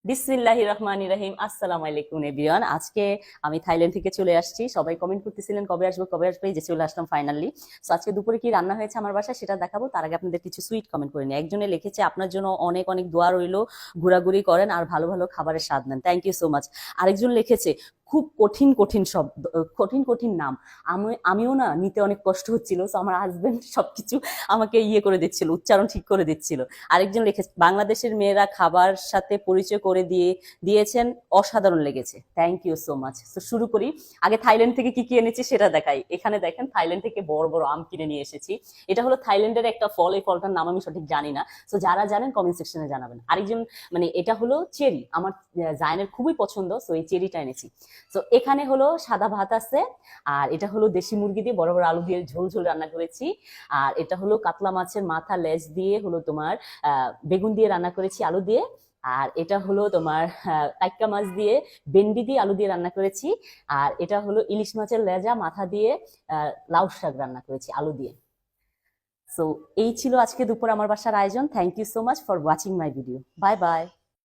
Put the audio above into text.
বিসমিল্লাহির রহমানির রহিম। আসসালামু আলাইকুম এভরিওয়ান। আজকে আমি থাইল্যান্ড থেকে চলে আসছি। সবাই কমেন্ট করতেছিলেন কবে আসবো কবে আসবে, এই যে চলে আসলাম ফাইনালি। সো আজকে দুপুরে কি রান্না হয়েছে আমার বাসায় সেটা দেখাবো। তার আগে আপনাদের কিছু সুইট কমেন্ট করে নিই। একজনে লিখেছে আপনার জন্য অনেক অনেক দোয়া রইলো, ঘোরাঘুরি করেন আর ভালো ভালো খাবারের স্বাদ নেন। Thank you so much. আরেকজন লিখেছে খুব কঠিন কঠিন শব্দ, কঠিন কঠিন নাম। আমিও না নিতে অনেক কষ্ট হচ্ছিল। সো আমার হাজবেন্ড সবকিছু আমাকে ইয়ে করে দিচ্ছিল, উচ্চারণ ঠিক করে দিচ্ছিল। আরেকজন লিখেছে বাংলাদেশের মেয়েরা খাবার সাথে পরিচয় করে দিয়েছেন, অসাধারণ লেগেছে। Thank you so much. তো শুরু করি। আগে থাইল্যান্ড থেকে কি কি এনেছি সেটা দেখাই। এখানে দেখেন থাইল্যান্ড থেকে বড় বড় আম কিনে নিয়ে এসেছি। এটা হলো থাইল্যান্ডের একটা ফল, এই ফলটার নাম আমি সঠিক জানি না। তো যারা জানেন কমেন্ট সেকশনে জানাবেন। আরেকজন এটা হলো চেরি, আমার জায়নের খুবই পছন্দ। তো এই চেরিটা এনেছি। তো এখানে হলো সাদা ভাত আছে, আর এটা হলো দেশি মুরগি দিয়ে বড় বড় আলু দিয়ে ঝোল ঝোল রান্না করেছি। আর এটা হলো কাতলা মাছের মাথা লেজ দিয়ে হলো তোমার বেগুন দিয়ে রান্না করেছি আলু দিয়ে। আর এটা হলো তোমার কাইক্কা মাছ দিয়ে ভেন্ডি দিয়ে আলু দিয়ে রান্না করেছি। আর এটা হলো ইলিশ মাছের লেজা মাথা দিয়ে লাউ শাক রান্না করেছি আলু দিয়ে। সো এই ছিল আজকে দুপুর আমার বাসার আয়োজন। Thank you so much for watching my video. Bye by.